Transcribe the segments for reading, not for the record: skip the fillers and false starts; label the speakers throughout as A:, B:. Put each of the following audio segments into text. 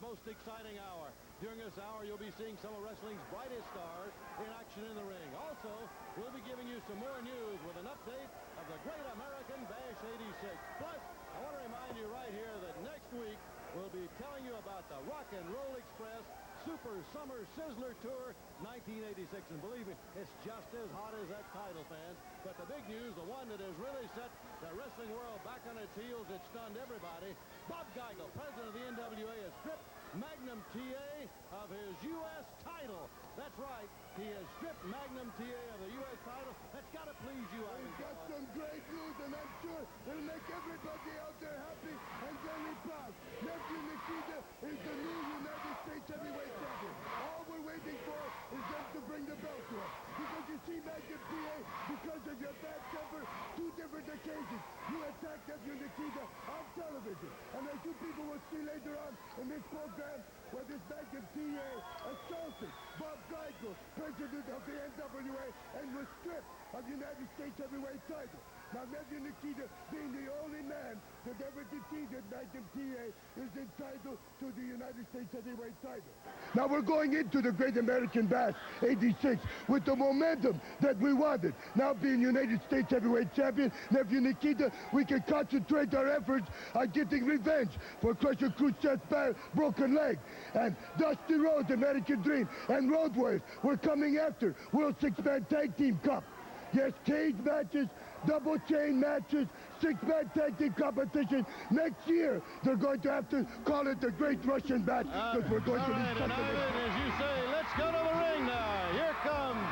A: most exciting hour. During this hour, you'll be seeing some of wrestling's brightest stars in action in the ring. Also, we'll be giving you some more news with an update of the Great American Bash 86. Plus, I want to remind you right here that next week, we'll be telling you about the Rock and Roll Express Super Summer Sizzler Tour 1986. And believe me, it's just as hot as that title, fans. But the big news, the one that has really set the wrestling world back on its heels, it stunned everybody. Bob Geigle, president of the NWA, has stripped Magnum TA of his U.S. title. That's right. He has stripped Magnum TA of the U.S. title. That's got to please you, Ivan.
B: We've got some great news, and I'm sure it'll make everybody out there happy and very proud. Nephew Nikita is the new United States Heavyweight Champion. All we're waiting for is them to bring the belt to us. Because you see, Magnum TA, because of your bad temper, 2 different occasions, you attacked Nephew Nikita on television. And as you people will see later on in this program, where this Magnum TA assaulted Bob Geigle, president of the NWA, and was stripped of the United States Heavyweight title. Now, Nephew Nikita, being the only man that ever defeated Magnum TA, is entitled to the United States Heavyweight title. Now, we're going into the Great American Bash 86 with the momentum that we wanted. Now, being United States Heavyweight Champion, Nephew Nikita, we can concentrate our efforts on getting revenge for Crusher Khrushchev's broken leg. And Dusty Rhodes, American Dream, and Road Warriors, we're coming after World Six-Man Tag Team Cup. Yes, cage matches, double chain matches, 6-man tag team competition. Next year, they're going to have to call it the Great Russian Match, because we're going to need something.
A: As you say, let's go to the ring now. Here comes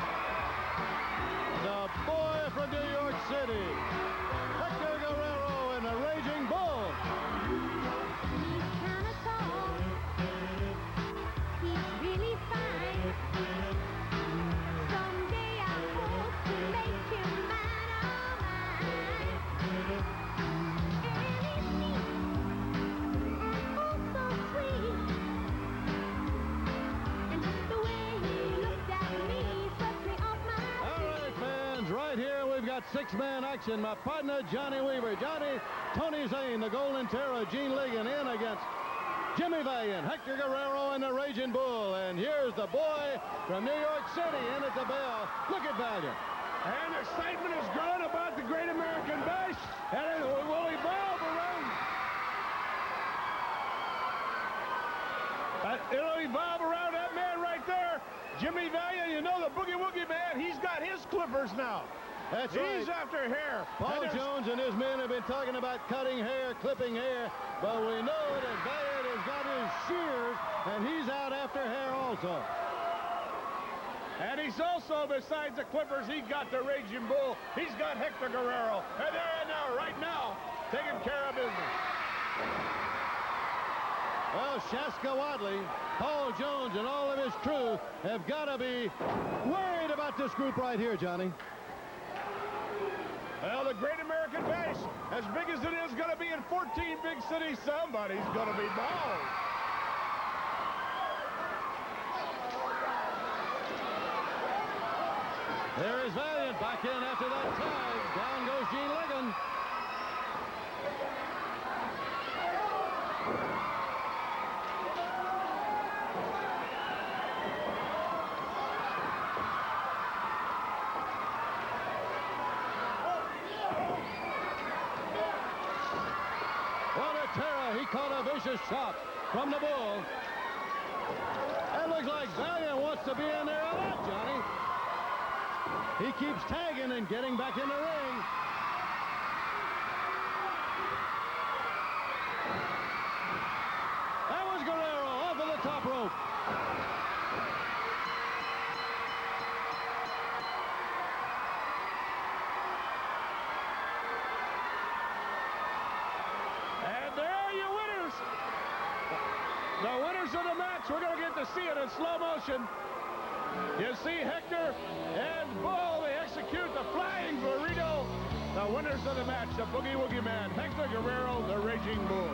A: the boy from New York City, Hector Guerrero in the Raging Bull.
C: He's kind of tall. He's really fine. Someday I hope to make him mine, oh mine. And he's neat, oh so sweet. And just the way he looked at me swept me off my feet.
A: All right, fans, right here we've got 6-man action. My partner, Johnny Weaver. Johnny, Tony Zane, the Golden Terror, Gene Ligon in against Jimmy Valiant, Hector Guerrero, and the Raging Bull. And here's the boy from New York City in at the bell. Look at Valiant.
D: And excitement is growing about the Great American Bash, and it will evolve around. It'll evolve around that man right there, Jimmy Valiant. You know the Boogie Woogie Man, he's got his clippers now.
A: That's right.
D: He's after hair.
A: Paul Jones and his men have been talking about cutting hair, clipping hair, but we know that Valiant has got his shears, and he's out after hair also.
D: And he's also, besides the clippers, he got the Raging Bull. He's got Hector Guerrero. And they're in there right now, taking care of business.
A: Well, Shaska, Whatley, Paul Jones, and all of his crew have got to be worried about this group right here, Johnny.
D: Well, the Great American Bash, as big as it is going to be in 14 big cities, somebody's going to be bald.
A: There is Valiant back in after that tag. Down goes Gene Ligon. He caught a vicious shot from the Bull. It looks like Valiant wants to be in there a lot, Johnny. He keeps tagging and getting back in the ring. That was Guerrero off of the top rope.
D: The winners of the match, we're going to get to see it in slow motion. You see Hector and Bull, they execute the flying burrito. The winners of the match, the Boogie Woogie Man, Hector Guerrero, the Raging Bull.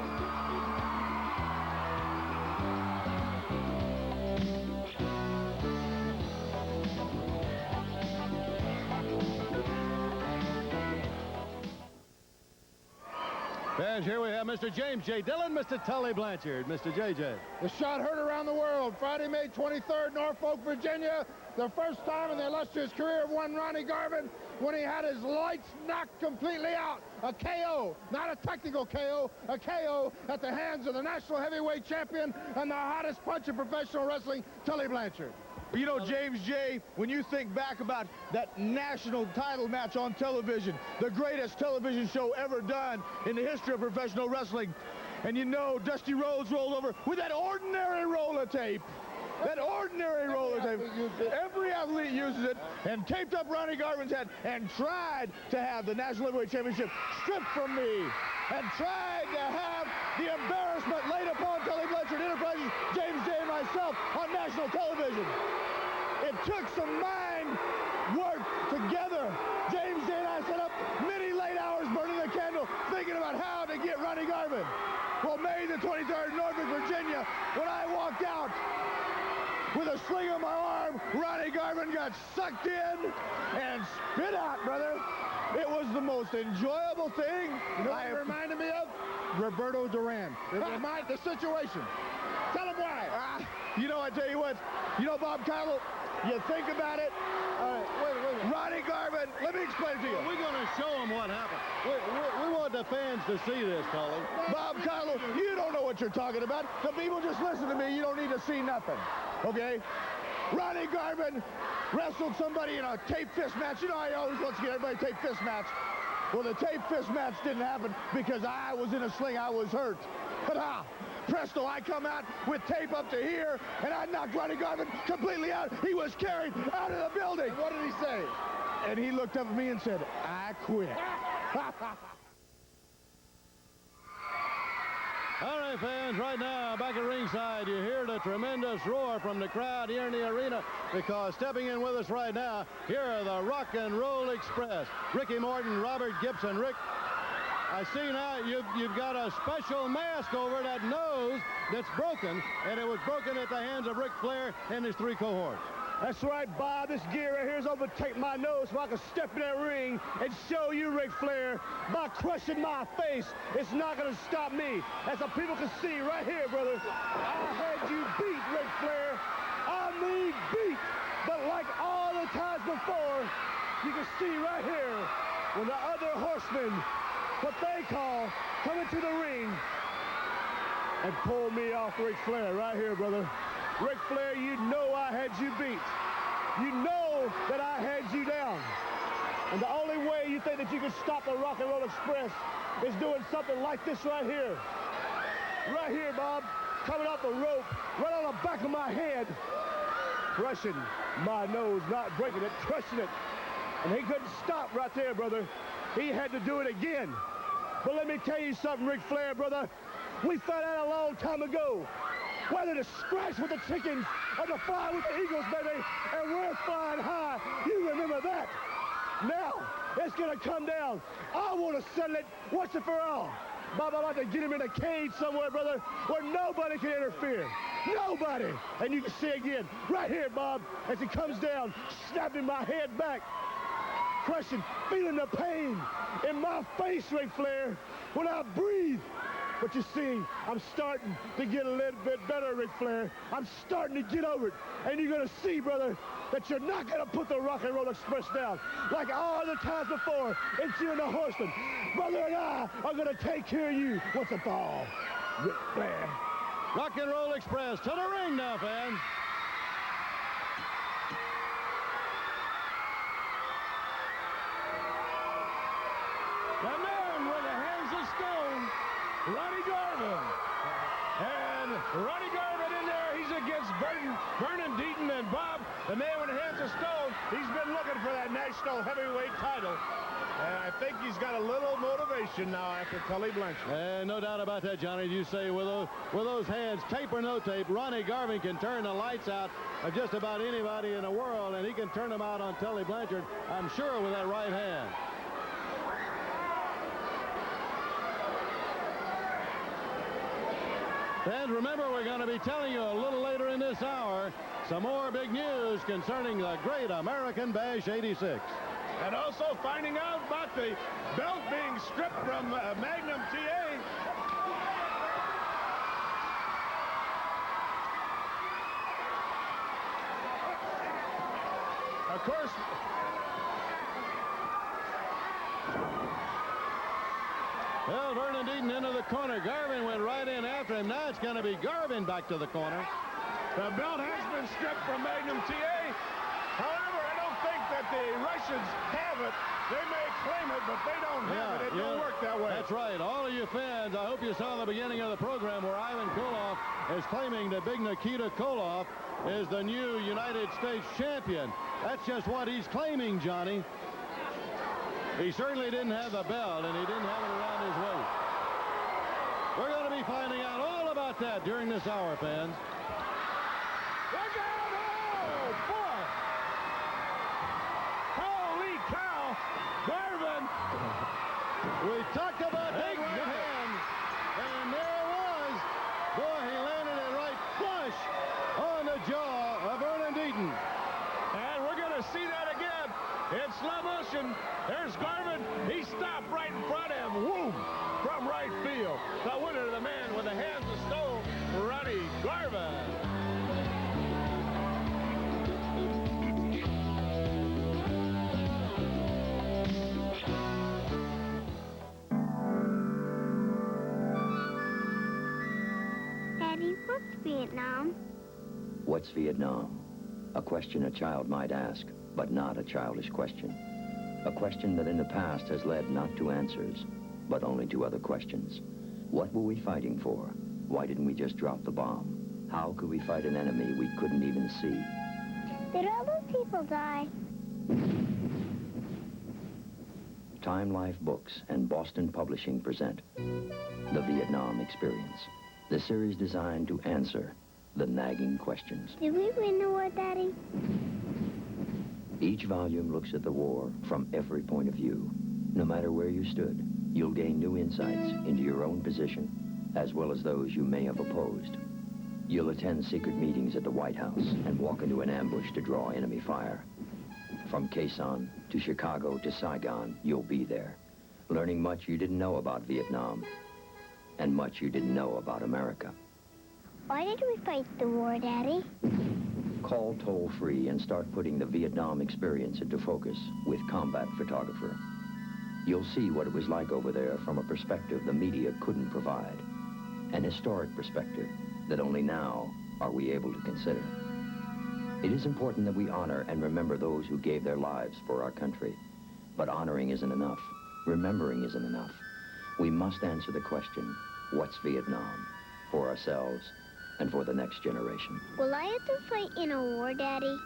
A: Fans, here we have Mr. James J. Dillon, Mr. Tully Blanchard, Mr. JJ.
E: The shot heard around the world. Friday, May 23rd, Norfolk, Virginia. The first time in the illustrious career of one Ronnie Garvin when he had his lights knocked completely out. A KO, not a technical KO, a KO at the hands of the national heavyweight champion and the hottest punch in professional wrestling, Tully Blanchard.
F: You know, James J., when you think back about that national title match on television, the greatest television show ever done in the history of professional wrestling, and you know Dusty Rhodes rolled over with that ordinary roller tape. That ordinary roller tape. Every athlete uses it, and taped up Ronnie Garvin's head and tried to have the National Heavyweight Championship stripped from me, and tried to have the embarrassment laid upon Tully Blanchard Enterprises, James J. and myself on national television. It took some mind work together. James J. and I set up many late hours burning the candle, thinking about how to get Ronnie Garvin. Well, May the 23rd, Norfolk, Virginia, when I walked out with a sling on my arm, Ronnie Garvin got sucked in and spit out, brother. It was the most enjoyable thing.
E: You know what it reminded me of? Roberto Duran. It reminded the situation. Tell him why.
F: You know, I tell you what, you know, Bob Geigle, you think about it.
E: Wait.
F: Ronnie Garvin, let me explain it to you.
A: We're going to show them what happened. We want the fans to see this, Tully.
F: Bob Geigle, you don't know what you're talking about. The people just listen to me. You don't need to see nothing, okay? Ronnie Garvin wrestled somebody in a tape fist match. You know, I always want to get everybody tape fist match. Well, the tape fist match didn't happen because I was in a sling. I was hurt. Ta-da! Presto, I come out with tape up to here, and I knocked Ronnie Garvin completely out. He was carried out of the building.
E: And what did he say?
F: And he looked up at me and said, I quit.
A: All right, fans, right now, back at ringside, you hear the tremendous roar from the crowd here in the arena, because stepping in with us right now, here are the Rock and Roll Express. Ricky Morton, Robert Gibson. Rick, I see now you've got a special mask over that nose that's broken, and it was broken at the hands of Ric Flair and his three cohorts.
F: That's right, Bob. This gear right here is over to take my nose so I can step in that ring and show you, Ric Flair, by crushing my face. It's not going to stop me. As the people can see right here, brother, I had you beat, Ric Flair. I mean beat. But like all the times before, you can see right here when the other horsemen, what they call, come into the ring and pull me off Ric Flair right here, brother. Ric Flair, you know I had you beat. You know that I had you down. And the only way you think that you can stop the Rock and Roll Express is doing something like this right here. Right here, Bob, coming off the rope, right on the back of my head, crushing my nose, not breaking it, crushing it. And he couldn't stop right there, brother. He had to do it again. But let me tell you something, Ric Flair, brother. We found out a long time ago whether to scratch with the chickens or to fly with the eagles, baby, and we're flying high. You remember that. Now, it's going to come down. I want to settle it once and for all. Bob, I'm about to get him in a cage somewhere, brother, where nobody can interfere. Nobody. And you can see again, right here, Bob, as he comes down, snapping my head back, crushing, feeling the pain in my face, Ric Flair, when I breathe. But you see, I'm starting to get a little bit better, Ric Flair. I'm starting to get over it. And you're going to see, brother, that you're not going to put the Rock and Roll Express down like all the times before. It's you and the Horseman. Brother and I are going to take care of you once and for all. Ric Flair.
A: Rock and Roll Express to the ring now, fans.
D: The man with the hands of stone, Ronnie Garvin. And Ronnie Garvin in there, he's against Vernon, Deaton, and Bob, the man with the hands of stone. He's been looking for that national heavyweight title. And I think he's got a little motivation now after Tully Blanchard.
A: And no doubt about that, Johnny. You say with those hands, tape or no tape, Ronnie Garvin can turn the lights out of just about anybody in the world, and he can turn them out on Tully Blanchard, I'm sure, with that right hand. And remember, we're going to be telling you a little later in this hour some more big news concerning the Great American Bash 86.
D: And also finding out about the belt being stripped from Magnum TA course,
A: well, Vernon Deaton into the corner. Garvin went right in after him. Now it's going to be Garvin back to the corner.
D: the belt has been stripped from Magnum TA. However, I don't think that the Russians have it. They may claim it, but they don't have it. It don't work that way.
A: That's right. All of you fans, I hope you saw the beginning of the program where Ivan Koloff is claiming that Big Nikita Koloff is the new United States champion. That's just what he's claiming, Johnny. He certainly didn't have the belt, and he didn't have it around his waist. We're going to be finding out all about that during this hour, fans.
D: Look out! Oh, boy! Holy cow! Garvin!
A: We talked about big right hands, and there it was. Boy, he landed it right flush on the jaw of Vernon Deaton.
D: And we're going to see that again. In slow motion, there's Garvin. He stopped right in front of him. Whoom! From right field. The winner, the man with the hands of stone, Ronnie Garvin.
C: Daddy, what's Vietnam?
G: What's Vietnam? A question a child might ask, but not a childish question. A question that in the past has led not to answers, but only to other questions. What were we fighting for? Why didn't we just drop the bomb? How could we fight an enemy we couldn't even see?
C: Did all those people die?
G: Time Life Books and Boston Publishing present The Vietnam Experience, the series designed to answer the nagging questions.
C: Did we win the war, Daddy?
G: Each volume looks at the war from every point of view. No matter where you stood, you'll gain new insights into your own position, as well as those you may have opposed. You'll attend secret meetings at the White House and walk into an ambush to draw enemy fire. From Quezon to Chicago to Saigon, you'll be there, learning much you didn't know about Vietnam, and much you didn't know about America.
C: Why did we fight the war, Daddy?
G: Call toll-free and start putting the Vietnam experience into focus with Combat Photographer. You'll see what it was like over there from a perspective the media couldn't provide. An historic perspective that only now are we able to consider. It is important that we honor and remember those who gave their lives for our country. But honoring isn't enough. Remembering isn't enough. We must answer the question, what's Vietnam? For ourselves and for the next generation.
C: Will I have to fight in a war, Daddy?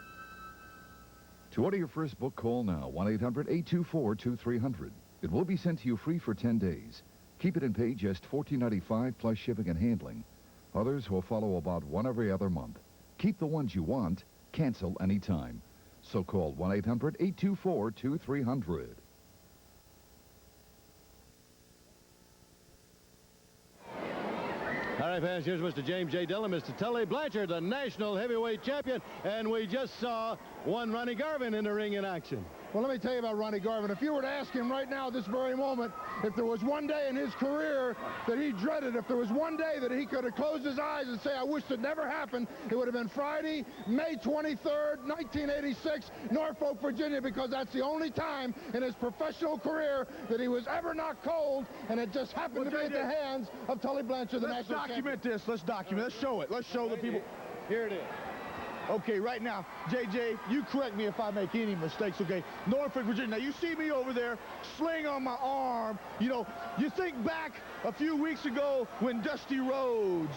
H: To order your first book, call now, 1-800-824-2300. It will be sent to you free for 10 days. Keep it and pay just $14.95 plus shipping and handling. Others will follow about one every other month. Keep the ones you want, cancel anytime. So call 1-800-824-2300.
A: All right, fans, here's Mr. James J. Dillon, Mr. Tully Blanchard, the national heavyweight champion, and we just saw one Ronnie Garvin in the ring in action.
E: Well, let me tell you about Ronnie Garvin. If you were to ask him right now, this very moment, if there was one day in his career that he dreaded, if there was one day that he could have closed his eyes and say, I wish it never happened, it would have been Friday, May 23rd, 1986, Norfolk, Virginia, because that's the only time in his professional career that he was ever knocked cold, and it just happened to be at the hands of Tully Blanchard, the national champion.
F: Let's document this. Let's document. Let's show it. Let's show the people.
A: Here it is.
F: Okay, right now, JJ, you correct me if I make any mistakes, okay? Norfolk, Virginia. Now, you see me over there, sling on my arm. You know, you think back a few weeks ago when Dusty Rhodes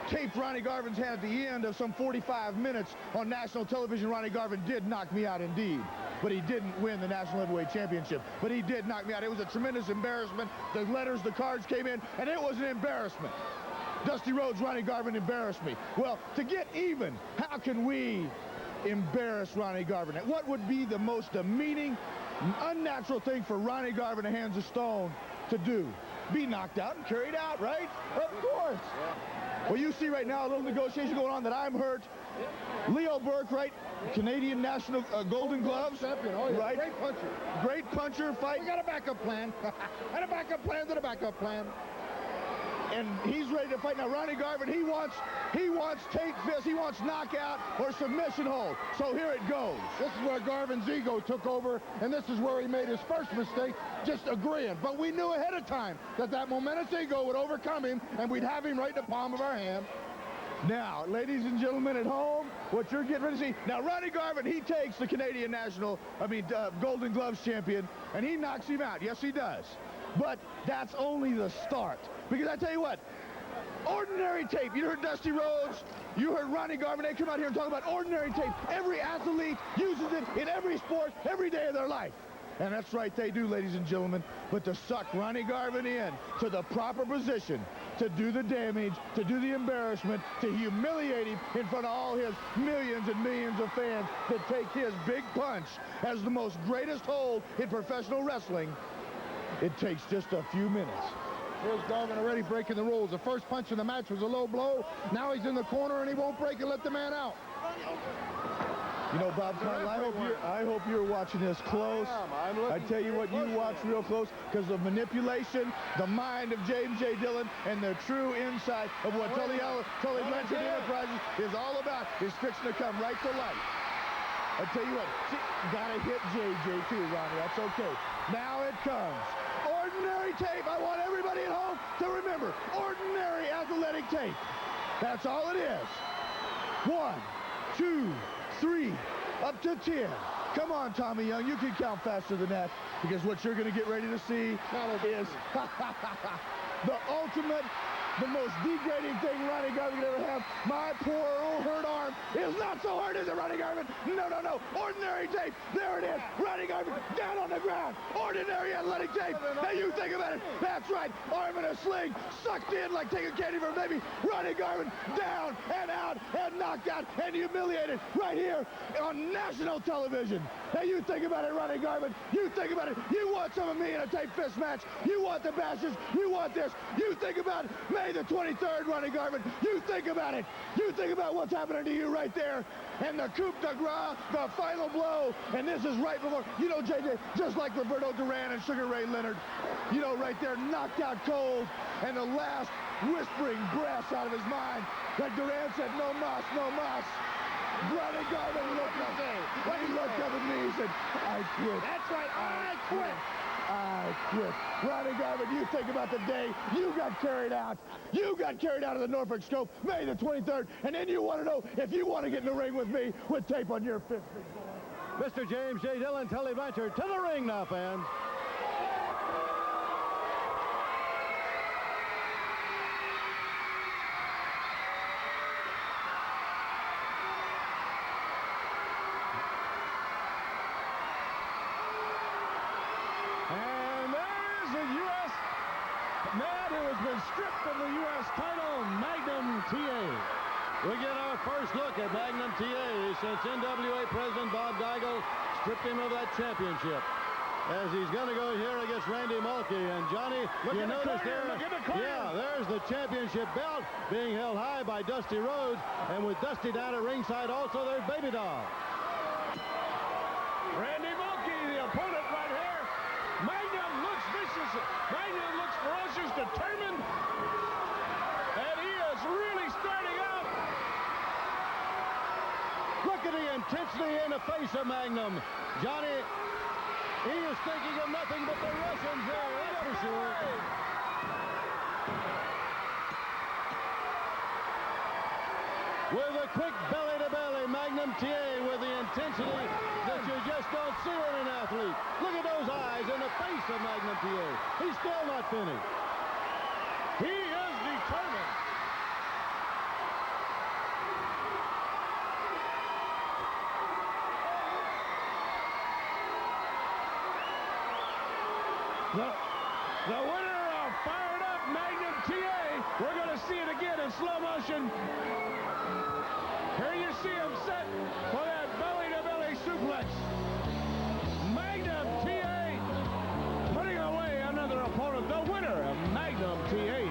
F: taped Ronnie Garvin's hand at the end of some 45 minutes on national television. Ronnie Garvin did knock me out indeed, but he didn't win the National Heavyweight Championship. But he did knock me out. It was a tremendous embarrassment. The letters, the cards came in, and it was an embarrassment. Dusty Rhodes, Ronnie Garvin embarrassed me. Well, to get even, how can we embarrass Ronnie Garvin? And what would be the most demeaning, unnatural thing for Ronnie Garvin, a hands of stone, to do? Be knocked out and carried out, right? Of course. Well, you see right now a little negotiation going on that I'm hurt. Leo Burke, right? Canadian National Golden Gloves.
E: Champion. Oh, yeah.
F: Right?
E: Great puncher.
F: Great puncher fight.
E: We got a backup plan. And a backup plan to the backup plan.
F: and he's ready to fight. Now, Ronnie Garvin, he wants tape fist, he wants knockout or submission hold. So here it goes.
E: This is where Garvin's ego took over, and this is where he made his first mistake, just agreeing. But we knew ahead of time that that momentous ego would overcome him, and we'd have him right in the palm of our hand.
F: Now, ladies and gentlemen at home, what you're getting ready to see. Now, Ronnie Garvin, he takes the Canadian Golden Gloves champion, and he knocks him out. Yes, he does. But that's only the start. Because I tell you what, ordinary tape. You heard Dusty Rhodes, you heard Ronnie Garvin. They come out here and talk about ordinary tape. Every athlete uses it in every sport, every day of their life. And that's right, they do, ladies and gentlemen. But to suck Ronnie Garvin in to the proper position, to do the damage, to do the embarrassment, to humiliate him in front of all his millions and millions of fans that take his big punch as the most greatest hold in professional wrestling, it takes just a few minutes.
E: Here's Garvin already breaking the rules. The first punch in the match was a low blow. Now he's in the corner, and he won't break and let the man out.
F: You know, Bob Geigle, I hope you're watching this close. I tell you what, you watch real close because the manipulation, the mind of James J. Dillon, and the true insight of what Tully Blanchard Enterprises is all about is fixing to come right to light. I tell you what, gotta hit JJ too, Ronnie. That's okay. Now it comes. Ordinary tape. I want everybody at home to remember. Ordinary athletic tape. That's all it is. 1, 2, 3, up to 10. Come on, Tommy Young. You can count faster than that because what you're going to get ready to see is the ultimate, the most degrading thing Ronnie Garvin could ever have. My poor old hurt arm is not so hurt, is it, Ronnie Garvin? No, no, no. Ordinary tape. There it is. Ronnie Garvin down on the ground. Ordinary athletic tape. Now you think about it. That's right. Arm in a sling. Sucked in like taking candy from a baby. Ronnie Garvin down and out and knocked out and humiliated right here on national television. Now you think about it, Ronnie Garvin. You think about it. You want some of me in a tape fist match. You want the bashes. You want this. You think about it. May the 23rd, Ronnie Garvin. You think about it. You think about what's happening to you right there. And the coup de grace, the final blow. And this is right before, you know, JJ, just like Roberto Duran and Sugar Ray Leonard, you know, right there, knocked out cold. And the last whispering breaths out of his mind that Duran said, no mas, no mas. Ronnie Garvin looked up there. When he looked up at me, he said, I quit. That's right, I quit. I quit. Ronnie Garvin, you think about the day you got carried out. You got carried out of the Norfolk Scope, May the 23rd, and then you want to know if you want to get in the ring with me with tape on your fist.
A: Mr. James J. Dillon, Tully Blanchard, to the ring now, fans.
D: Stripped of the U.S. title, Magnum TA.
A: We get our first look at Magnum TA since NWA President Bob Geigle stripped him of that championship. As he's going to go here against Randy Mulkey. And Johnny, you notice there, yeah, there's the championship belt being held high by Dusty Rhodes. And with Dusty down at ringside also, there's Baby Doll.
D: Randy Mulkey, the opponent right here. Magnum looks vicious. Magnum looks ferocious, determined. And he is really starting out.
A: Look at the intensity in the face of Magnum. Johnny, he is thinking of nothing but the Russians there, that's for sure. With a quick belly-to-belly, Magnum TA with the intensity that you just don't see in an athlete. Look at those eyes in the face of Magnum TA. He's still not finished.
D: He is determined. The winner of Fired Up Magnum TA. We're going to see it again in slow motion. Here you see him set for that belly-to-belly suplex. Magnum TA putting away another opponent. The winner of Magnum TA.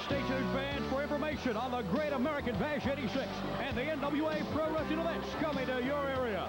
I: Stay tuned, fans, for information on the Great American Bash 86 and the NWA Pro Wrestling events coming to your area.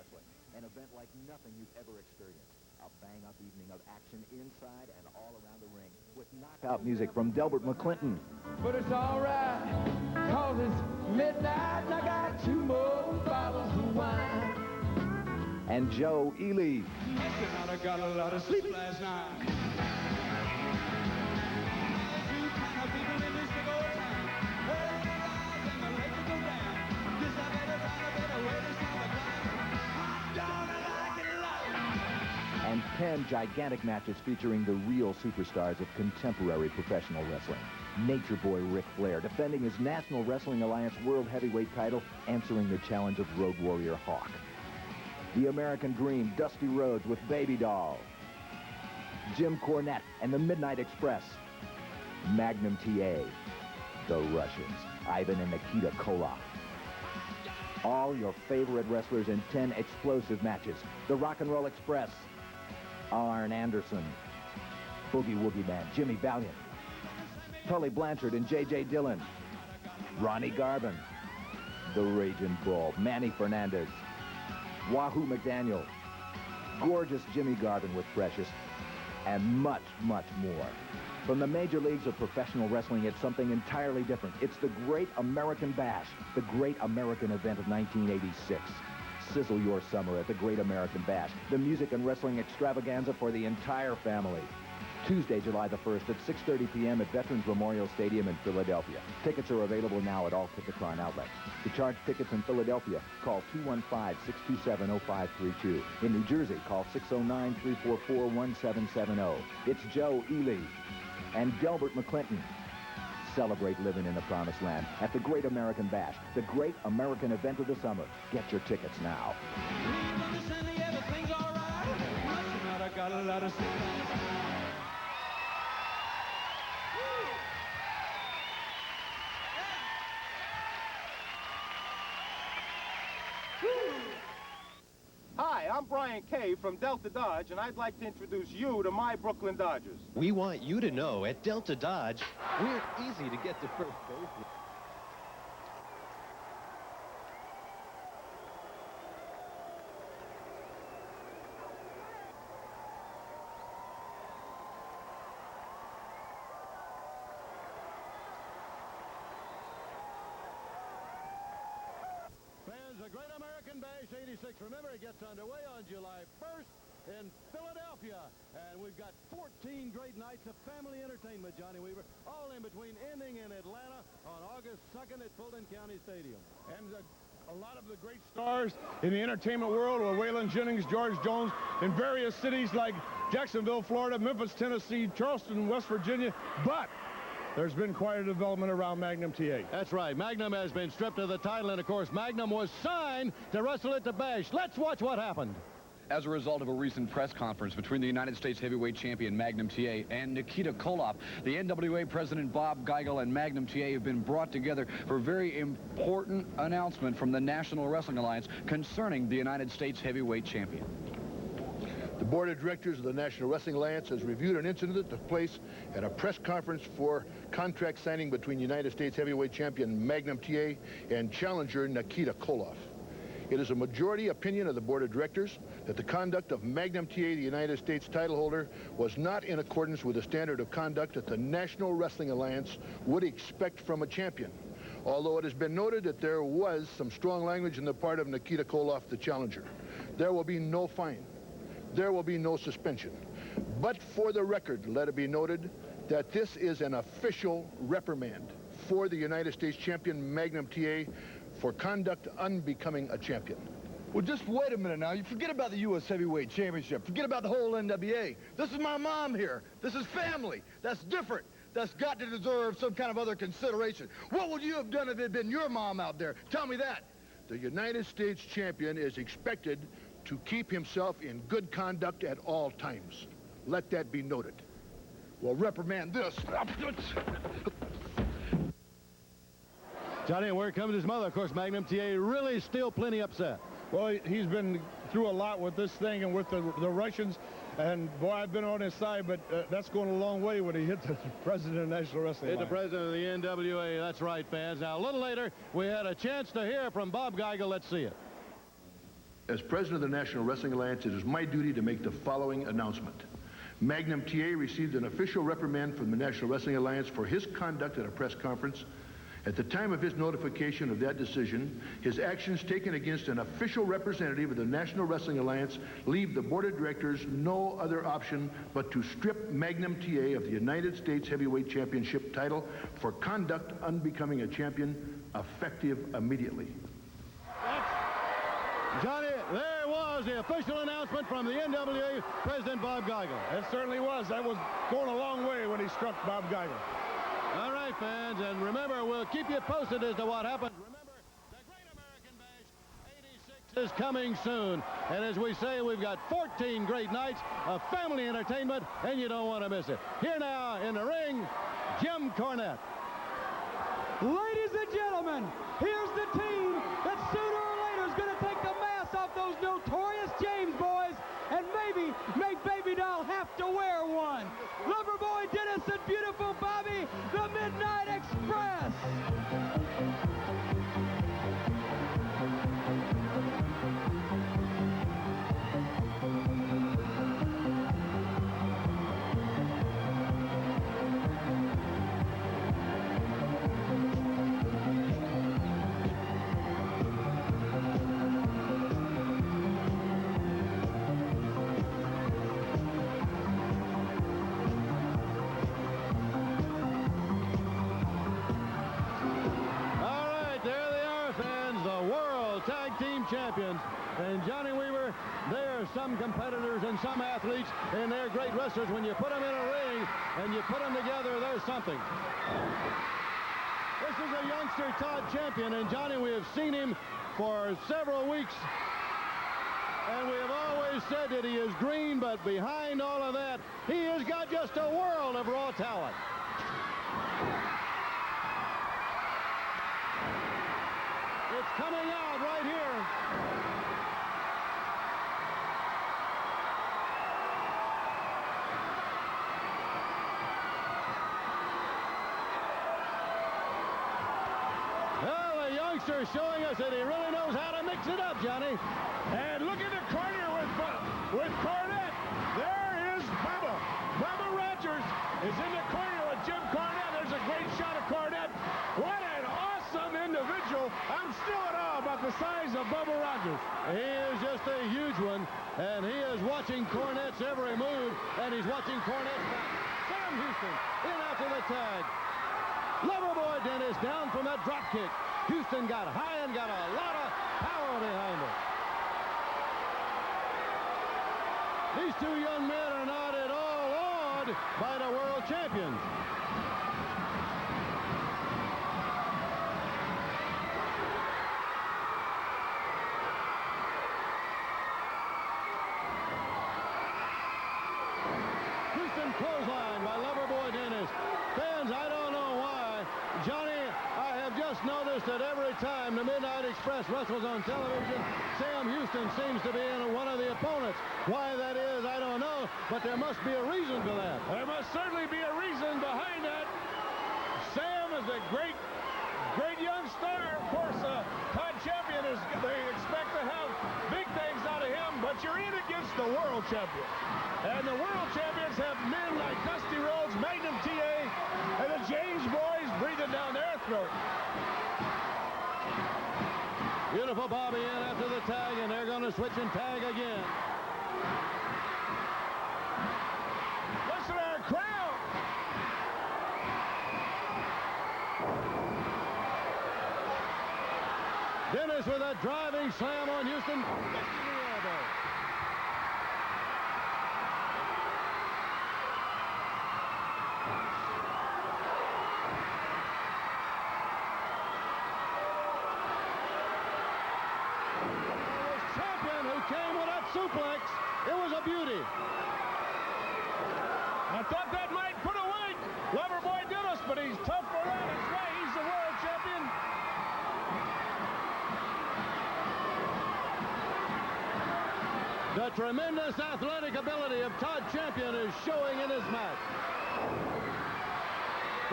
J: wrestling. An event like nothing you've ever experienced. A bang-up evening of action inside and all around the ring with knockout music from Delbert McClinton.
K: But it's all right, 'cause it's midnight and I got 2 more bottles of wine.
J: And Joe Ely.
K: I got a lot of sleep last night.
J: And 10 gigantic matches featuring the real superstars of contemporary professional wrestling. Nature Boy Ric Flair defending his National Wrestling Alliance World Heavyweight title, answering the challenge of Road Warrior Hawk. The American Dream, Dusty Rhodes with Baby Doll. Jim Cornette and the Midnight Express. Magnum TA. The Russians, Ivan and Nikita Koloff. All your favorite wrestlers in 10 explosive matches. The Rock and Roll Express. Arn Anderson, Boogie Woogie Man, Jimmy Valiant, Tully Blanchard and J.J. Dillon, Ronnie Garvin, the Raging Bull, Manny Fernandez, Wahoo McDaniel, gorgeous Jimmy Garvin with Precious, and much, much more. From the major leagues of professional wrestling, it's something entirely different. It's the Great American Bash, the Great American Event of 1986. Sizzle your summer at the Great American Bash, the music and wrestling extravaganza for the entire family. Tuesday, July the 1st at 6:30 p.m. at Veterans Memorial Stadium in Philadelphia. Tickets are available now at all Ticketron outlets. To charge tickets in Philadelphia, call 215-627-0532. In New Jersey, call 609-344-1770. It's Joe Ely and Delbert McClinton. Celebrate living in the promised land at the Great American Bash, the Great American Event of the summer. Get your tickets now.
E: Hi, I'm Brian Kay from Delta Dodge, and I'd like to introduce you to my Brooklyn Dodgers.
L: We want you to know at Delta Dodge, we're easy to get to first base.
A: The Great American Bash 86. Remember, it gets underway on July 1st in Philadelphia. And we've got 14 great nights of family entertainment, Johnny Weaver, all in between, ending in Atlanta on August 2nd at Fulton County Stadium.
D: And a lot of the great stars in the entertainment world were Waylon Jennings, George Jones, in various cities like Jacksonville, Florida, Memphis, Tennessee, Charleston, West Virginia. But there's been quite a development around Magnum TA.
A: That's right. Magnum has been stripped of the title, and, of course, Magnum was signed to wrestle at the Bash. Let's watch what happened.
M: As a result of a recent press conference between the United States heavyweight champion Magnum TA and Nikita Koloff, the NWA President Bob Geigle and Magnum TA have been brought together for a very important announcement from the National Wrestling Alliance concerning the United States heavyweight champion.
N: The board of directors of the National Wrestling Alliance has reviewed an incident that took place at a press conference for contract signing between United States heavyweight champion Magnum TA and challenger Nikita Koloff. It is a majority opinion of the board of directors that the conduct of Magnum TA, the United States title holder, was not in accordance with the standard of conduct that the National Wrestling Alliance would expect from a champion. Although it has been noted that there was some strong language in the part of Nikita Koloff, the challenger. There will be no fine. There will be no suspension. But for the record, let it be noted that this is an official reprimand for the United States champion Magnum TA for conduct unbecoming a champion.
O: Well, just wait a minute now. You forget about the U.S. Heavyweight Championship. Forget about the whole NWA. This is my mom here. This is family. That's different. That's got to deserve some kind of other consideration. What would you have done if it had been your mom out there? Tell me that.
N: The United States champion is expected to keep himself in good conduct at all times. Let that be noted.
O: Well, reprimand this.
A: Johnny, and where comes his mother? Of course, Magnum TA really still plenty upset.
D: Well, he's been through a lot with this thing and with the Russians. And, boy, I've been on his side, but that's going a long way when he hit the president of the National Wrestling
A: Alliance. Hit the president of the NWA. That's right, fans. Now, a little later, we had a chance to hear from Bob Geigle. Let's see it.
N: As president of the National Wrestling Alliance, it is my duty to make the following announcement. Magnum TA received an official reprimand from the National Wrestling Alliance for his conduct at a press conference. At the time of his notification of that decision, his actions taken against an official representative of the National Wrestling Alliance leave the board of directors no other option but to strip Magnum TA of the United States Heavyweight Championship title for conduct unbecoming a champion, effective immediately.
A: Johnny, there was the official announcement from the NWA President Bob Geigle.
D: It certainly was. That was going a long way when he struck Bob Geigle.
A: All right, fans, and remember, we'll keep you posted as to what happens. Remember, the Great American Bash 86 is coming soon. And as we say, we've got 14 great nights of family entertainment, and you don't want to miss it. Here now in the ring, Jim Cornette.
K: Ladies and gentlemen, here's the team that sooner or later is going to take the mask off those notorious James boys and maybe make Baby Doll have to wear one. Loverboy Dennis and beautiful Bobby, the Midnight Express.
A: Champions. And Johnny Weaver, there are some competitors and some athletes, and they're great wrestlers. When you put them in a ring and you put them together, there's something. This is a youngster, Todd Champion, and Johnny, we have seen him for several weeks, and we have always said that he is green, but behind all of that, he has got just a world of raw talent. It's coming out right here. Well, the youngster is showing us that he really knows how to mix it up, Johnny.
D: And look at the corner with Cornette. There is Bubba. Bubba Rogers is in the corner with Jim Cornette. There's a great shot of Cornette. What an awesome individual. I'm still in awe about the size of Bubba Rogers.
A: He is just a huge one, and he is watching Cornette's every move, and he's watching Cornette's back. Sam Houston in after the tag. Loverboy Dennis down from that drop kick. Houston got high and got a lot of power behind it. These two young men are not at all awed by the world champions. Clothesline by Loverboy Dennis. Fans, I don't know why. Johnny, I have just noticed that every time the Midnight Express wrestles on television, Sam Houston seems to be in one of the opponents. Why that is, I don't know, but there must be a reason for that.
D: There must certainly be a reason behind that. Sam is a great young star. Of course, Todd Champion is, they expect to have big things out of him, but you're in against the world champion. And the world champions have men like Dusty Rhodes, Magnum TA, and the James boys breathing down their throat.
A: Beautiful Bobby in after the tag, and they're going to switch and tag again.
D: Listen to our crowd.
A: Dennis with a driving slam on Houston. Came with that suplex. It was a beauty.
D: I thought that might put away Loverboy Dennis, but he's tough for that. That's why he's the world champion.
A: The tremendous athletic ability of Todd Champion is showing in his match.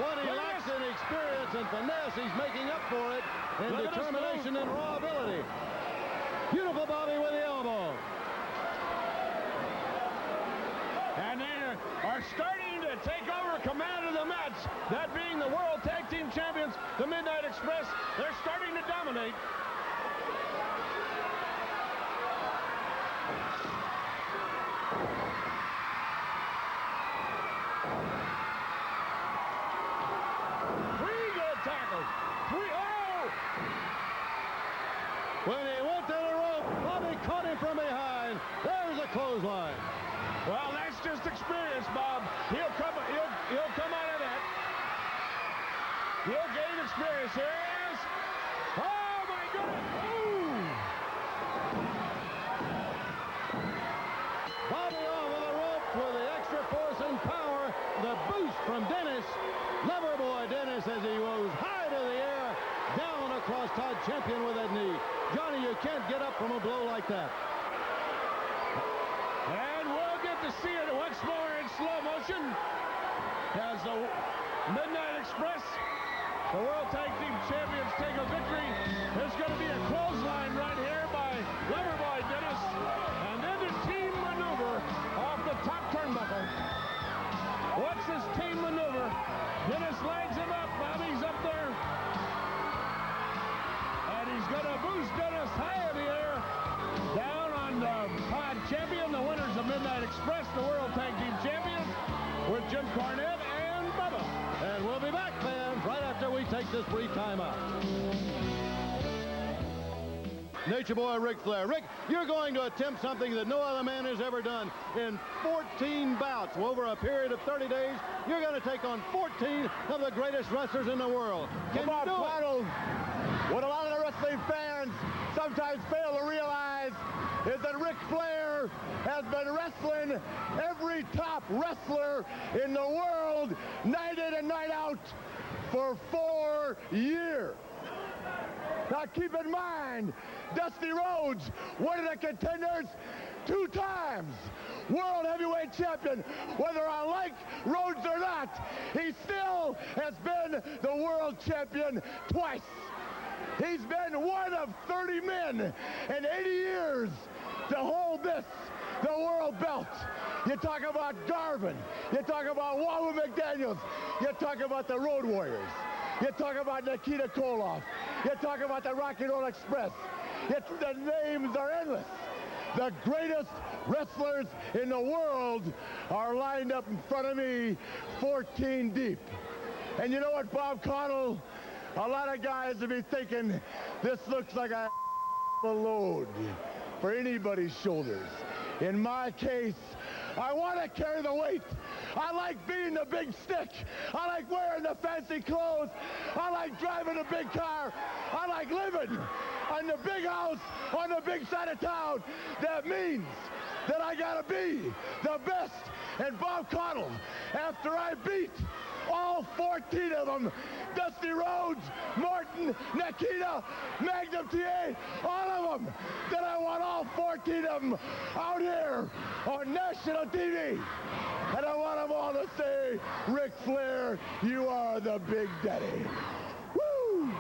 A: What he lacks in experience and finesse, he's making up for it in determination and raw ability. Beautiful Bobby with the
D: Three good tackles.
A: When he went to the rope, Bobby caught him from behind. There's a clothesline.
D: Well, that's just experience, Bob. He'll come out of that. He'll gain experience. Here he is. Oh, my goodness. Ooh.
A: Bobby over the ropes with the extra force and power. The boost from Dennis. Loverboy Dennis as he rose high to the air. Down across Todd Champion with that knee. Johnny, you can't get up from a blow like that.
D: And we'll get to see it once more in slow motion as the Midnight Express, the World Tag Team Champions, take a victory. There's going to be a clothesline right here by Loverboy Dennis. And then the team maneuver off the top turnbuckle. What's this team maneuver? Dennis lines him up. Bobby's up there. And he's going to boost Dennis high in the air. Down on Todd Champion, the winners of Midnight Express, the World Tag Team Champions, with Jim Cornette and Bubba.
A: And we'll be back, fans, right after we take this brief timeout. Nature Boy Ric Flair. Rick, you're going to attempt something that no other man has ever done. In 14 bouts over a period of 30 days, you're going to take on 14 of the greatest wrestlers in the world. Can you do it?
F: What a lot of the wrestling fans sometimes fail to realize is that Ric Flair has been wrestling every top wrestler in the world night in and night out for 4 years. Now keep in mind, Dusty Rhodes, one of the contenders 2 times. World Heavyweight Champion. Whether I like Rhodes or not, he still has been the World Champion twice. He's been one of 30 men in 80 years to hold this, the world belt. You talk about Garvin. You talk about Wahoo McDaniels. You talk about the Road Warriors. You talk about Nikita Koloff. You talk about the Rock and Roll Express. The names are endless. The greatest wrestlers in the world are lined up in front of me, 14 deep. And you know what, Bob Caudle? A lot of guys will be thinking this looks like a load for anybody's shoulders. In my case, I want to carry the weight. I like being the big stick. I like wearing the fancy clothes. I like driving a big car. I like living in the big house on the big side of town. That means that I got to be the best. And Bob Caudle, after I beat all 14 of them, Dusty Rhodes, Morton, Nikita, Magnum TA, all of them, then I want all 14 of them out here on national TV. And I want them all to say, Ric Flair, you are the Big Daddy. Woo!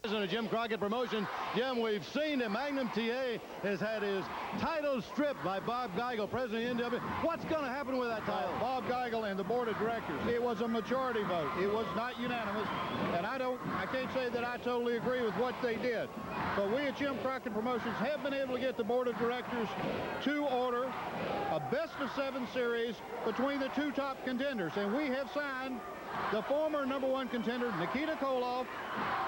A: President of Jim Crockett Promotion. Jim, we've seen that Magnum TA has had his title stripped by Bob Geigle, President of NWA. What's going to happen with that title?
E: Bob Geigle and the board of directors. It was a majority vote. It was not unanimous. And I can't say that I totally agree with what they did. But we at Jim Crockett Promotions have been able to get the board of directors to order a best-of-7 series between the 2 top contenders. And we have signed the former #1 contender, Nikita Koloff,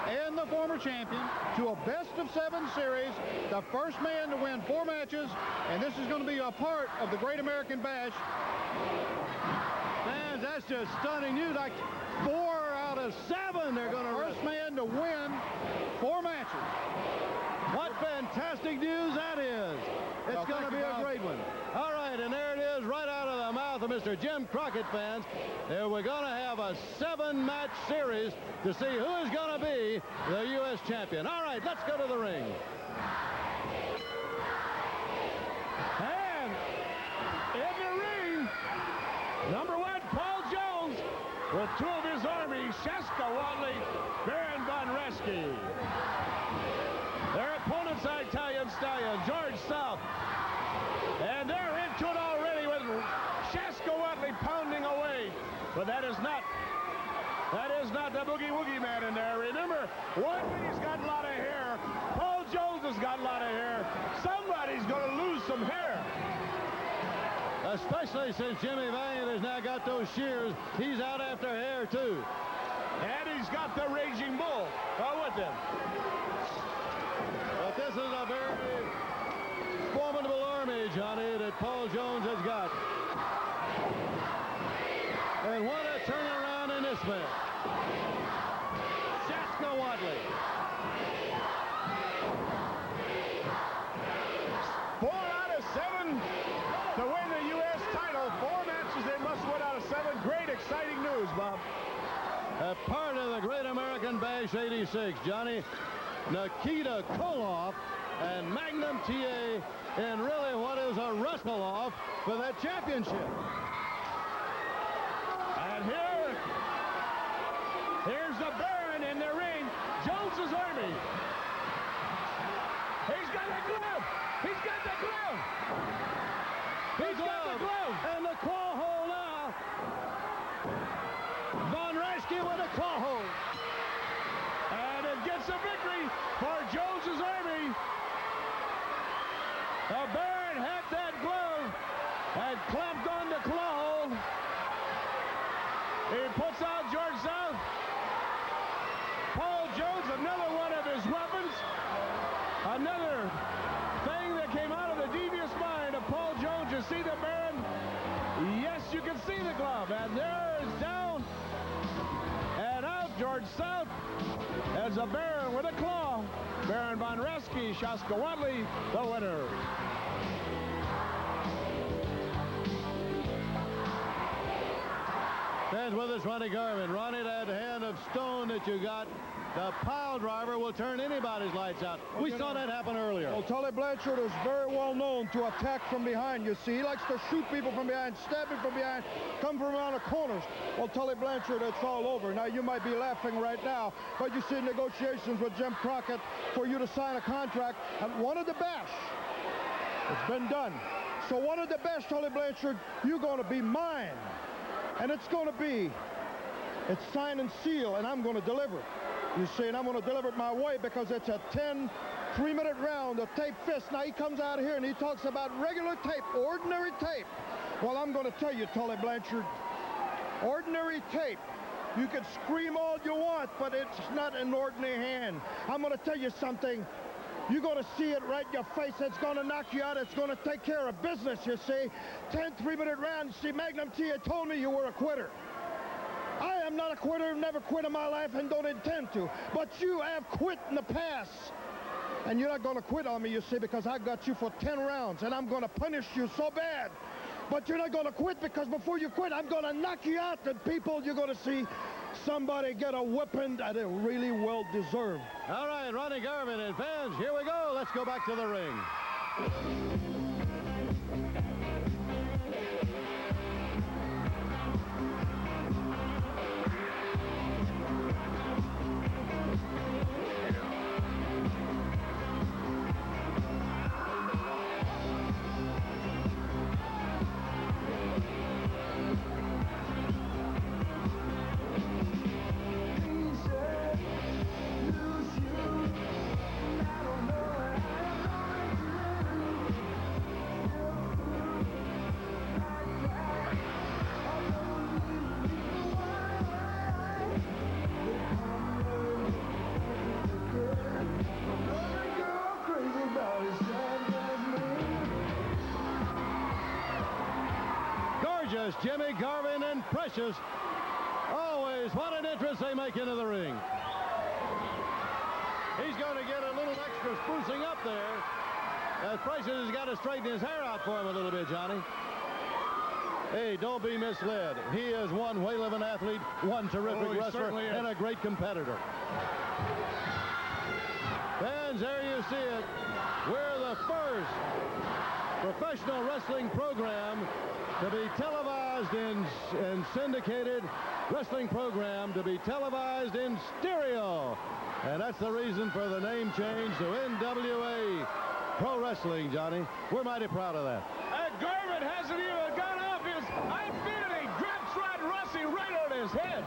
E: and the former champion to a best-of-7 series, the first man to win 4 matches, and this is going to be a part of the Great American Bash.
A: Man, that's just stunning news. Like 4 out of 7 they're going to
E: First man to win 4 matches.
A: What fantastic news that is. It's going to be a great one. All right, and there it is right out of the mouth of Mr. Jim Crockett, fans. We're going to have a 7-match series to see who is going to be the U.S. champion. All right, let's go to the ring.
D: And in the ring, #1, Paul Jones, with 2 of his army, Shaska, Whatley, Baron von Raschke. Their opponents are Italian Stallion, George South. And they're into it already with Shaska Whatley pounding away. But that is not the Boogie Woogie Man in there. Remember, Whatley's got a lot of hair. Paul Jones has got a lot of hair. Somebody's going to lose some hair.
A: Especially since Jimmy Valiant has now got those shears. He's out after hair, too.
D: And he's got the Raging Bull with him.
A: But this is a very formidable army, Johnny, that Paul Jones has got. And what a turnaround in this man. Shaska Whatley.
D: 4 out of 7 to win the U.S. title. 4 matches they must win out of 7. Great, exciting news, Bob.
A: A part of the Great American Bash 86, Johnny. Nikita Koloff and Magnum TA in really what is a wrestle-off for that championship.
D: And here's the Baron in the ring. Jones's Army. He's got the glove. He's got the glove. He's got the glove.
A: And the claw hold now. Von Raschke with a claw hold.
D: And it gets a victory for Jones's Army. The Baron had that glove and clamped on the claw hold. He puts out George South. Paul Jones, another one of his weapons. Another thing that came out of the devious mind of Paul Jones. You see the Baron? Yes, you can see the glove. And there is down and out George South as the Baron with a claw. Baron von Raschke, Shaska Whatley, the winner.
A: Stands with us, Ronnie Garvin. Ronnie, that hand of stone that you got, the pile driver will turn anybody's lights out. We saw that happen earlier.
E: Well, Tully Blanchard is very well known to attack from behind, you see. He likes to shoot people from behind, stab him from behind, come from around the corners. Well, Tully Blanchard, it's all over. Now, you might be laughing right now, but you see negotiations with Jim Crockett for you to sign a contract, and one of the best. It's been done. So one of the best, Tully Blanchard, you're going to be mine. And it's going to be, it's sign and seal, and I'm going to deliver it. You see, and I'm going to deliver it my way because it's a 10 3-minute round of tape fist. Now, he comes out here and he talks about regular tape, ordinary tape. Well, I'm going to tell you, Tully Blanchard, ordinary tape. You can scream all you want, but it's not an ordinary hand. I'm going to tell you something. You're going to see it right in your face. It's going to knock you out. It's going to take care of business, you see. 10 3-minute rounds. See, Magnum TA told me you were a quitter. I am not a quitter, never quit in my life, and don't intend to. But you have quit in the past. And you're not going to quit on me, you see, because I got you for 10 rounds, and I'm going to punish you so bad. But you're not going to quit, because before you quit, I'm going to knock you out. And people, you're going to see somebody get a whipping that it really well deserved.
A: All right, Ronnie Garvin and fans, here we go. Let's go back to the ring. Jimmy Garvin and Precious. Always, what an entrance they make into the ring. He's going to get a little extra sprucing up there. As Precious has got to straighten his hair out for him a little bit, Johnny. Hey, don't be misled. He is one whale of an athlete, one terrific wrestler, and a great competitor. Fans, there you see it. We're the first professional wrestling program to be televised and syndicated wrestling program to be televised in stereo. And that's the reason for the name change to NWA Pro Wrestling, Johnny. We're mighty proud of that.
D: Garvin hasn't even got off his... I feel it. He drops right Rossi right on his head.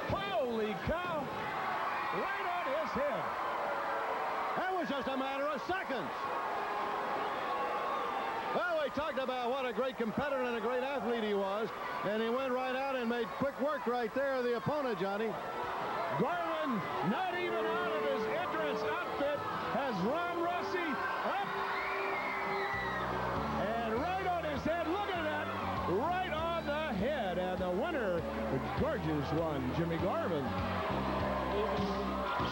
D: Holy cow. Right on his head.
A: That was just a matter of seconds. Well, he talked about what a great competitor and a great athlete he was, and he went right out and made quick work right there of the opponent, Johnny.
D: Garvin, not even out of his entrance outfit, has run Rossi up. And right on his head, look at that, right on the head. And the winner, the gorgeous one, Jimmy Garvin.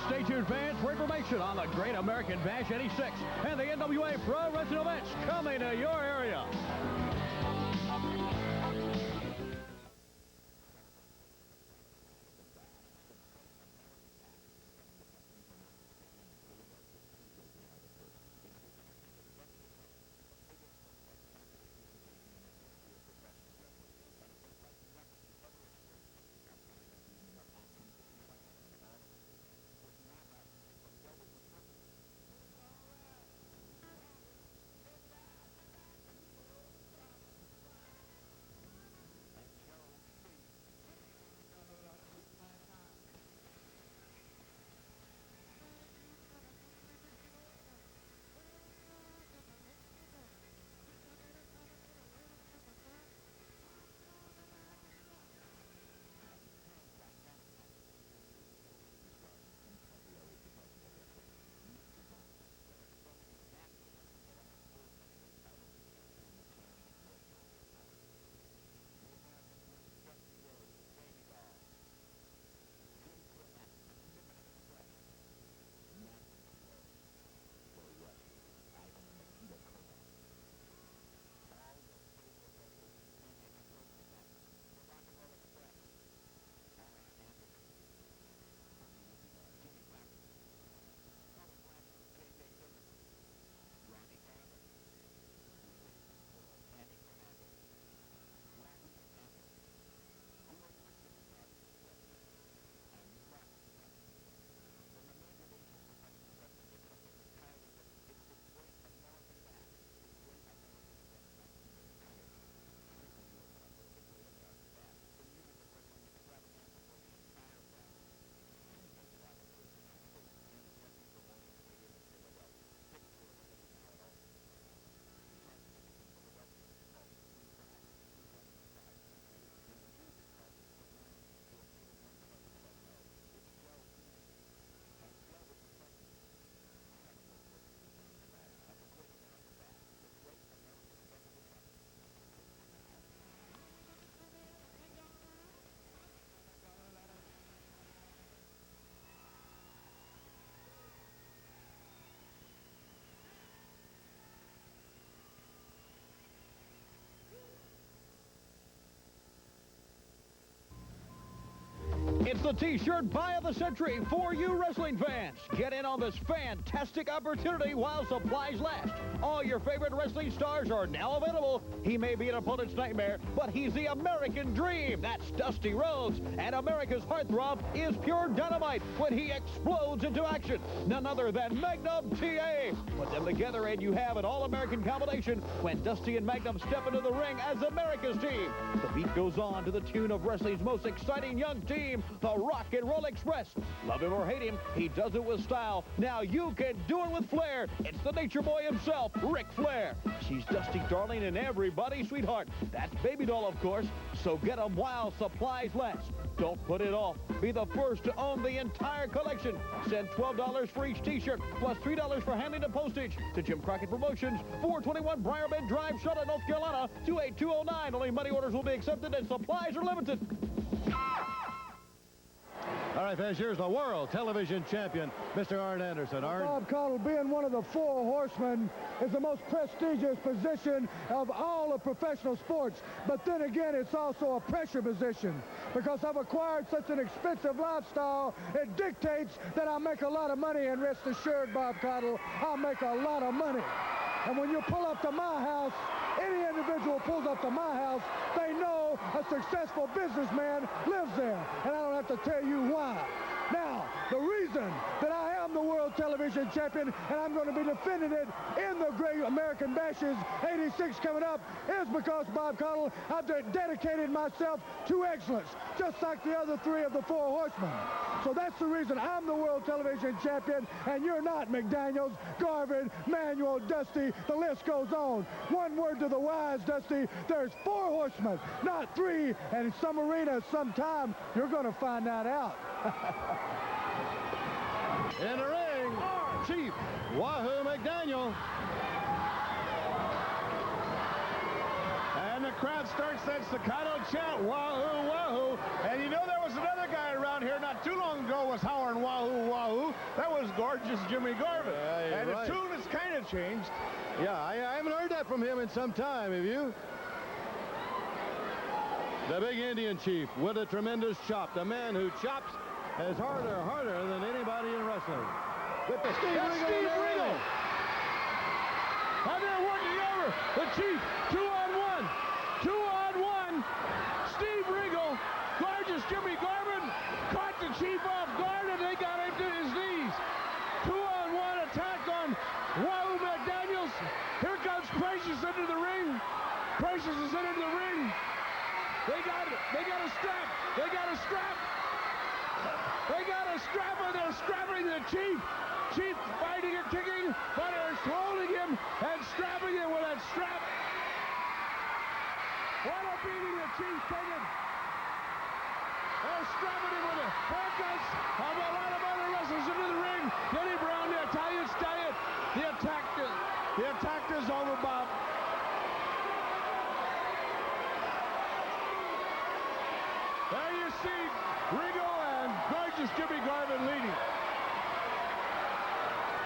I: Stay tuned, fans, for information on the Great American Bash 86 and the NWA Pro Wrestling events coming to your area. It's the T-shirt buy of the century for you wrestling fans. Get in on this fantastic opportunity while supplies last. All your favorite wrestling stars are now available. He may be an opponent's nightmare, but he's the American dream. That's Dusty Rhodes. And America's heartthrob is pure dynamite when he explodes into action. None other than Magnum TA. Put them together and you have an all-American combination when Dusty and Magnum step into the ring as America's team. The beat goes on to the tune of wrestling's most exciting young team, the Rock and Roll Express. Love him or hate him, he does it with style. Now you can do it with flair. It's the Nature Boy himself, Ric Flair. She's Dusty Darling and everybody's sweetheart. That's Baby Doll, of course. So get them while supplies last. Don't put it off. Be the first to own the entire collection. Send $12 for each T-shirt, plus $3 for handling and postage to Jim Crockett Promotions, 421 Briarbend Drive, Charlotte, North Carolina, 28209. Only money orders will be accepted and supplies are limited.
A: All right, fans, here's the world television champion, Mr. Arn Anderson. Arn.
E: Bob Geigle, being one of the four horsemen, is the most prestigious position of all of professional sports. But then again, it's also a pressure position because I've acquired such an expensive lifestyle. It dictates that I make a lot of money, and rest assured, Bob Geigle, I'll make a lot of money. And when you pull up to my house, any individual pulls up to my house, they know a successful businessman lives there. And I don't have to tell you why. Now, the reason that I am I'm the world television champion, and I'm going to be defending it in the Great American Bashes 86 coming up, is because, Bob Geigle, I've dedicated myself to excellence, just like the other three of the four horsemen. So that's the reason I'm the world television champion, and you're not, McDaniels, Garvin, Manuel, Dusty. The list goes on. One word to the wise, Dusty. There's four horsemen, not three, and in some arenas, sometime, you're going to find that out.
A: In the ring, Chief Wahoo McDaniel.
D: And the crowd starts that staccato chant, Wahoo, Wahoo. And you know there was another guy around here not too long ago was hollering Wahoo, Wahoo. That was gorgeous Jimmy Garvin. And
A: right.
D: the tune has kind of changed.
A: Yeah, I haven't heard that from him in some time, have you? The big Indian chief with a tremendous chop. The man who chops is harder than anybody in wrestling. With the Steve Regal.
D: And they're working over the chief. 2-on-1. 2-on-1. Steve Regal. Gorgeous Jimmy Garvin caught the chief off guard, and they got him to his knees. 2-on-1 attack on Wahoo McDaniels. Here comes Precious into the ring. Precious is into the ring. They got a strap. They got a strap. They got a strap, and they're strapping the chief. Chief fighting and kicking, but they're holding him and strapping him with that strap. What a beating the chief taking. They're strapping him with the haircuts of a lot of other wrestlers into the ring. Denny Brown, the Italian Stallion. The attack is over, Bob. There you see Regal and gorgeous Jimmy Garvin leading.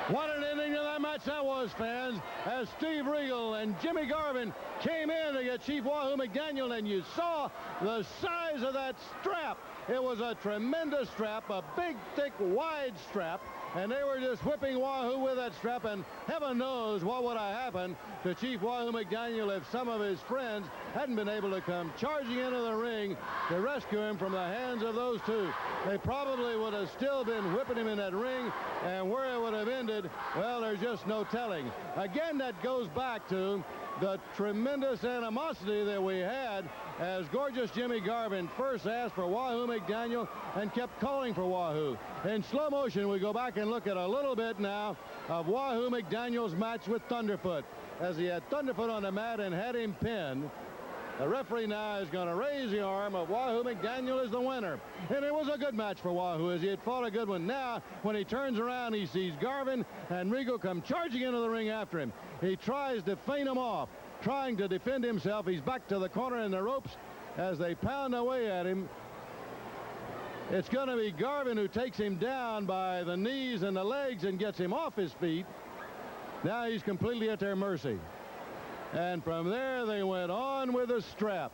A: What an ending to that match that was, fans, as Steve Regal and Jimmy Garvin came in to get Chief Wahoo McDaniel, and you saw the size of that strap. It was a tremendous strap, a big, thick, wide strap, and they were just whipping Wahoo with that strap, and heaven knows what would have happened to Chief Wahoo McDaniel if some of his friends hadn't been able to come charging into the ring to rescue him from the hands of those two. They probably would have still been whipping him in that ring, and where it would have ended, well, there's just no telling. Again, that goes back to the tremendous animosity that we had as gorgeous Jimmy Garvin first asked for Wahoo McDaniel and kept calling for Wahoo. In slow motion, we go back and look at a little bit now of Wahoo McDaniel's match with Thunderfoot, as he had Thunderfoot on the mat and had him pinned. The referee now is going to raise the arm of Wahoo McDaniel as the winner. And it was a good match for Wahoo, as he had fought a good one. Now, when he turns around, he sees Garvin and Regal come charging into the ring after him. He tries to feint him off, trying to defend himself. He's back to the corner in the ropes as they pound away at him. It's going to be Garvin who takes him down by the knees and the legs and gets him off his feet. Now he's completely at their mercy. And from there, they went on with a strap.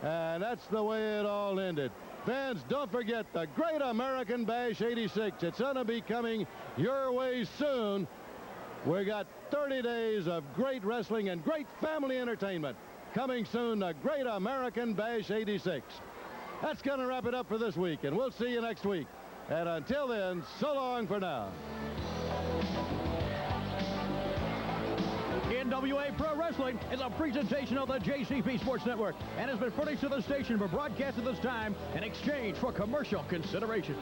A: And that's the way it all ended. Fans, don't forget the Great American Bash 86. It's going to be coming your way soon. We got 30 days of great wrestling and great family entertainment. Coming soon, the Great American Bash 86. That's going to wrap it up for this week, and we'll see you next week. And until then, so long for now.
I: NWA Pro Wrestling is a presentation of the JCP Sports Network and has been furnished to the station for broadcast at this time in exchange for commercial consideration.